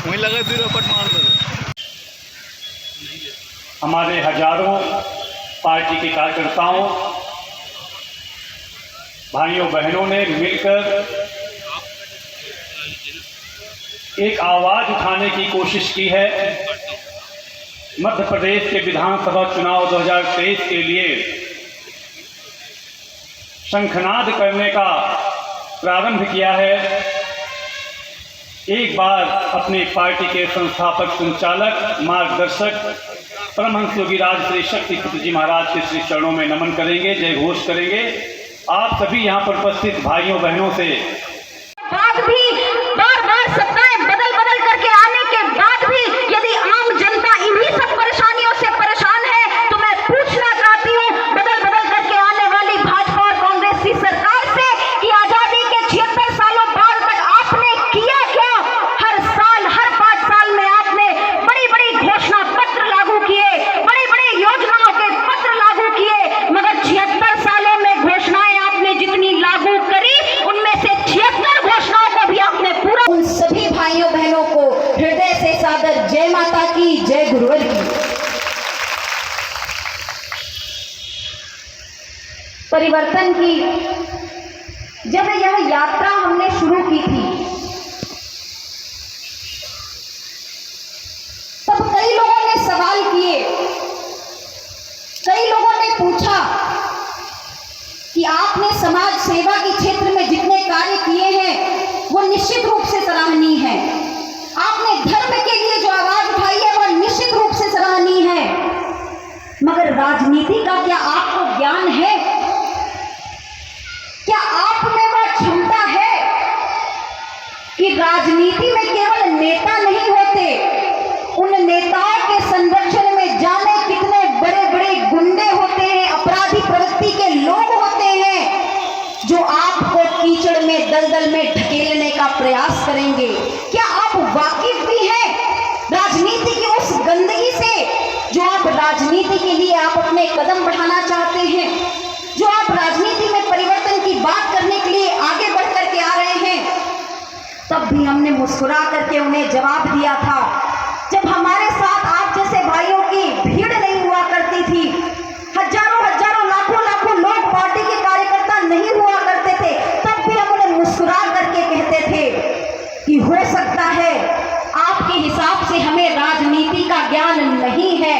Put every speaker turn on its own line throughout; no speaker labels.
वहीं लगा फिर रपट मार दो।
हमारे हजारों पार्टी के कार्यकर्ताओं, भाइयों बहनों ने मिलकर एक आवाज उठाने की कोशिश की है। मध्य प्रदेश के विधानसभा चुनाव 2023 के लिए शंखनाद करने का प्रारंभ किया है। एक बार अपनी पार्टी के संस्थापक, संचालक, मार्गदर्शक परमहंस योगीराज श्री शक्तिपुत्र जी महाराज के श्री चरणों में नमन करेंगे, जय घोष करेंगे। आप सभी यहाँ पर उपस्थित भाइयों बहनों से
बाद भी बार-बार सत्ताएं बदल करके आने के बाद भी यदि आम जनता इन्हीं सब परेशानियों से परेशान है, तो मैं पूछना चाहती हूँ बदल करके आने वाली भाजपा और कांग्रेस की सरकार से कि आजादी के 76 सालों बाद तक आपने किया क्या? हर साल, हर 5 साल में आपने बड़ी घोषणा पत्र लागू किए, बड़ी योजनाओं के पत्र लागू किए, मगर 76 सालों में घोषणाएं आपने जितनी लागू करी, उनमें से 76 घोषणाओं को भी आपने पूरा। उन सभी भाइयों बहनों को हृदय से सादर जय माता की, जय गुरुवर की। परिवर्तन की जब यह यात्रा हमने शुरू की थी, तब कई लोगों ने सवाल किए, कई लोगों ने पूछा कि आपने समाज सेवा के क्षेत्र में जितने कार्य किए हैं वो निश्चित रूप से सराहनीय है, आपने धर्म के लिए जो आवाज उठाई है वह निश्चित रूप से सराहनीय है, मगर राजनीति का क्या आपको ज्ञान है? क्या आप में वह क्षमता है कि राजनीति में केवल नेता नहीं होते, उन नेताओं के संरक्षण में जाने कितने बड़े गुंडे होते हैं, अपराधी प्रवृत्ति के लोग होते हैं जो आपको कीचड़ में, दलदल में ढकेलने का प्रयास करेंगे? क्या आप वाकिफ भी हैं राजनीति की उस गंदगी से जो आप राजनीति के लिए आप अपने कदम बढ़ाना चाहते हैं, जो आप राजनीति में परिवर्तन की बात करने के लिए आगे बढ़ करके आ रहे हैं? तब भी हमने मुस्कुरा करके उन्हें जवाब दिया था। जब हमारे साथ आप जैसे भाइयों की भीड़ नहीं हुआ करती थी, हजारों लाखों लोग पार्टी के कार्यकर्ता नहीं हुआ करते थे, तब भी हम उन्हें मुस्कुरा करके कहते थे कि हो सकता है आपके हिसाब से हमें राजनीति का ज्ञान नहीं है,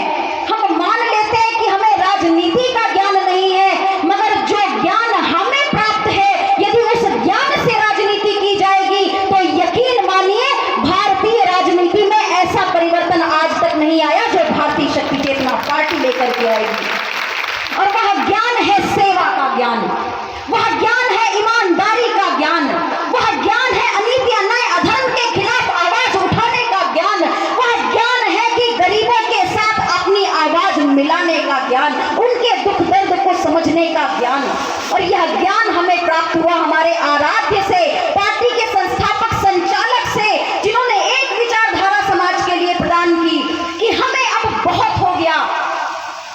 हम मान लेते हैं कि हमें राजनीति का ज्ञान नहीं है, मगर जो ज्ञान हमें प्राप्त है, यदि उस ज्ञान से राजनीति की जाएगी तो यकीन मानिए भारतीय राजनीति में ऐसा परिवर्तन आज तक नहीं आया जो भारतीय शक्ति चेतना पार्टी लेकर के आएगी। और वह ज्ञान है सेवा का ज्ञान, वह ज्ञान है ईमानदारी का ज्ञान, वह ज्ञान है अनीति अन्याय अधर्म के खिलाफ आवाज उठाने का ज्ञान, वह ज्ञान है कि गरीबों के साथ अपनी आवाज मिलाने का ज्ञान, उनके दुख दर्द को समझने का ज्ञान। और यह ज्ञान हमें प्राप्त हुआ हमारे आराध्य से, पार्टी के संस्थापक, संचालक से, जिन्होंने एक विचारधारा समाज के लिए प्रदान की कि हमें अब बहुत हो गया,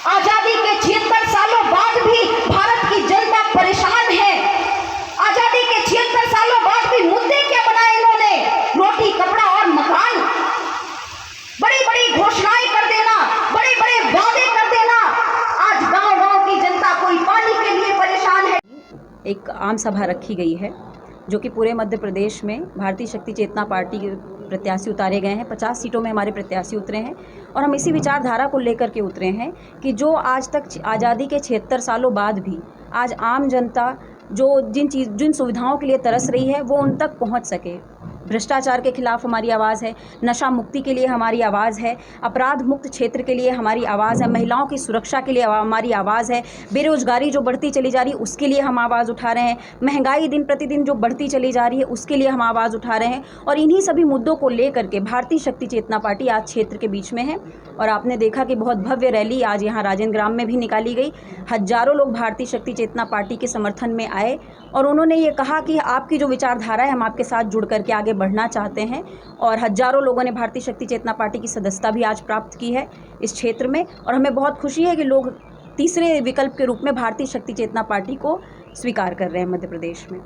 आजादी के 76 सालों बाद भी भारत की जनता परेशान है, आजादी के 76 सालों बाद भी मुद्दे क्या बनाए इन्होंने? रोटी, कपड़ा और मकान, बड़ी घोषणाएं कर देना, बड़े वादे कर देना। आज गांव की जनता कोई पानी के लिए परेशान है।
एक आम सभा रखी गई है जो कि पूरे मध्य प्रदेश में भारतीय शक्ति चेतना पार्टी के प्रत्याशी उतारे गए हैं। 50 सीटों में हमारे प्रत्याशी उतरे हैं और हम इसी विचारधारा को लेकर के उतरे हैं कि जो आज तक आज़ादी के 76 सालों बाद भी आज आम जनता जो जिन सुविधाओं के लिए तरस रही है वो उन तक पहुंच सके। भ्रष्टाचार के खिलाफ हमारी आवाज़ है, नशा मुक्ति के लिए हमारी आवाज़ है, अपराध मुक्त क्षेत्र के लिए हमारी आवाज़ है, महिलाओं की सुरक्षा के लिए हमारी आवाज़ है, बेरोजगारी जो बढ़ती चली जा रही है उसके लिए हम आवाज़ उठा रहे हैं, महंगाई दिन प्रतिदिन जो बढ़ती चली जा रही है उसके लिए हम आवाज़ उठा रहे हैं। और इन्हीं सभी मुद्दों को लेकर के भारतीय शक्ति चेतना पार्टी आज क्षेत्र के बीच में है। और आपने देखा कि बहुत भव्य रैली आज यहाँ राजेंद्र ग्राम में भी निकाली गई। हजारों लोग भारतीय शक्ति चेतना पार्टी के समर्थन में आए और उन्होंने ये कहा कि आपकी जो विचारधारा है हम आपके साथ जुड़ करके आगे बढ़ना चाहते हैं। और हजारों लोगों ने भारतीय शक्ति चेतना पार्टी की सदस्यता भी आज प्राप्त की है इस क्षेत्र में। और हमें बहुत खुशी है कि लोग तीसरे विकल्प के रूप में भारतीय शक्ति चेतना पार्टी को स्वीकार कर रहे हैं मध्य प्रदेश में।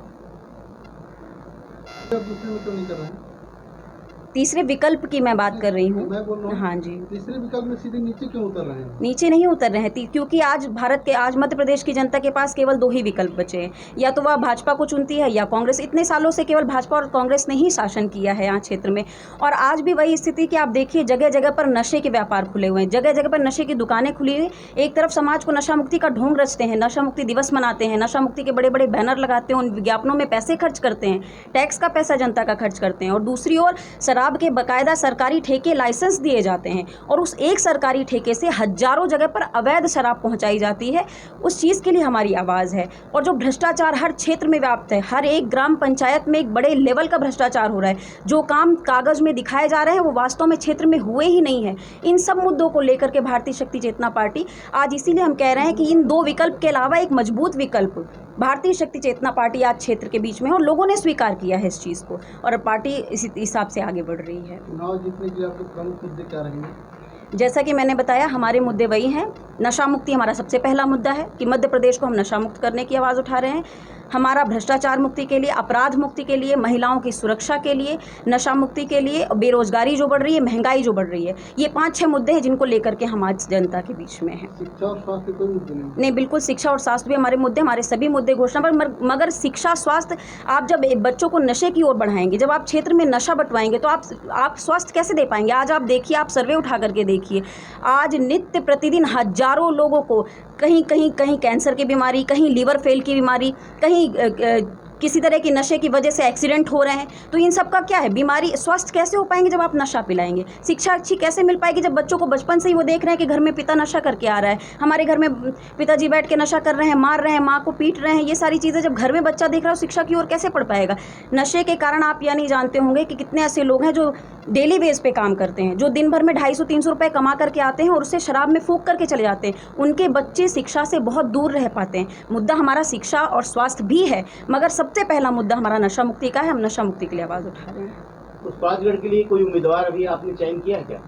तीसरे विकल्प की मैं बात कर रही हूँ।
मैं बोल रहा हूँ
हाँ जी,
तीसरे विकल्प में सीधे नीचे क्यों उतर रहे हैं?
नीचे नहीं उतर रहे हैं क्योंकि आज मध्य प्रदेश की जनता के पास केवल 2 ही विकल्प बचे हैं, या तो वह भाजपा को चुनती है या कांग्रेस। इतने सालों से केवल भाजपा और कांग्रेस ने ही शासन किया है यहाँ क्षेत्र में, और आज भी वही स्थिति कि आप देखिए जगह जगह पर नशे के व्यापार खुले हुए हैं, जगह जगह पर नशे की दुकानें खुली हुई। एक तरफ समाज को नशा मुक्ति का ढोंग रचते हैं, नशा मुक्ति दिवस मनाते हैं, नशा मुक्ति के बड़े बड़े बैनर लगाते हैं, उन विज्ञापनों में पैसे खर्च करते हैं, टैक्स का पैसा जनता का खर्च करते हैं, और दूसरी ओर शराब के बाकायदा सरकारी ठेके लाइसेंस दिए जाते हैं, और उस एक सरकारी ठेके से हजारों जगह पर अवैध शराब पहुंचाई जाती है। उस चीज़ के लिए हमारी आवाज़ है। और जो भ्रष्टाचार हर क्षेत्र में व्याप्त है, हर एक ग्राम पंचायत में एक बड़े लेवल का भ्रष्टाचार हो रहा है, जो काम कागज में दिखाए जा रहे हैं वो वास्तव में क्षेत्र में हुए ही नहीं है। इन सब मुद्दों को लेकर के भारतीय शक्ति चेतना पार्टी आज इसीलिए हम कह रहे हैं कि इन 2 विकल्प के अलावा एक मजबूत विकल्प भारतीय शक्ति चेतना पार्टी आज क्षेत्र के बीच में है, और लोगों ने स्वीकार किया है इस चीज़ को, और पार्टी इसी हिसाब से आगे बढ़ रही है।
चुनाव जीतने के लिए आपके प्रमुख मुद्दे क्या रहेंगे?
जैसा कि मैंने बताया, हमारे मुद्दे वही हैं। नशा मुक्ति हमारा सबसे पहला मुद्दा है कि मध्य प्रदेश को हम नशा मुक्त करने की आवाज़ उठा रहे हैं। हमारा भ्रष्टाचार मुक्ति के लिए, अपराध मुक्ति के लिए, महिलाओं की सुरक्षा के लिए, नशा मुक्ति के लिए, बेरोजगारी जो बढ़ रही है, महंगाई जो बढ़ रही है, ये 5-6 मुद्दे हैं जिनको लेकर के हम आज जनता के बीच में हैं।
शिक्षा और स्वास्थ्य कोई मुद्दे
नहीं, बिल्कुल शिक्षा और स्वास्थ्य भी हमारे मुद्दे, हमारे सभी मुद्दे घोषणा पर। मगर शिक्षा स्वास्थ्य, आप जब बच्चों को नशे की ओर बढ़ाएंगे, जब आप क्षेत्र में नशा बंटवाएंगे, तो आप स्वास्थ्य कैसे दे पाएंगे? आज आप देखिए, आप सर्वे उठा करके देखिए, आज नित्य प्रतिदिन हजारों लोगों को कहीं कैंसर की बीमारी, कहीं लीवर फेल की बीमारी, कहीं किसी तरह की नशे की वजह से एक्सीडेंट हो रहे हैं। तो इन सब का क्या है? बीमारी, स्वस्थ कैसे हो पाएंगे जब आप नशा पिलाएंगे? शिक्षा अच्छी कैसे मिल पाएगी जब बच्चों को बचपन से ही वो देख रहे हैं कि घर में पिता नशा करके आ रहा है, हमारे घर में पिताजी बैठ के नशा कर रहे हैं, मार रहे हैं, माँ को पीट रहे हैं। ये सारी चीज़ें जब घर में बच्चा देख रहा है, शिक्षा की ओर कैसे पढ़ पाएगा? नशे के कारण आप यह नहीं जानते होंगे कि कितने ऐसे लोग हैं जो डेली बेस पे काम करते हैं, जो दिन भर में 250-300 रुपये कमा करके आते हैं और उससे शराब में फूंक करके चले जाते हैं। उनके बच्चे शिक्षा से बहुत दूर रह पाते हैं। मुद्दा हमारा शिक्षा और स्वास्थ्य भी है, मगर सबसे पहला मुद्दा हमारा नशा मुक्ति का है। हम नशा मुक्ति के लिए आवाज़ उठा रहे हैं।
पुष्पाजगढ़ के लिए कोई उम्मीदवार अभी आपने चयन किया है क्या?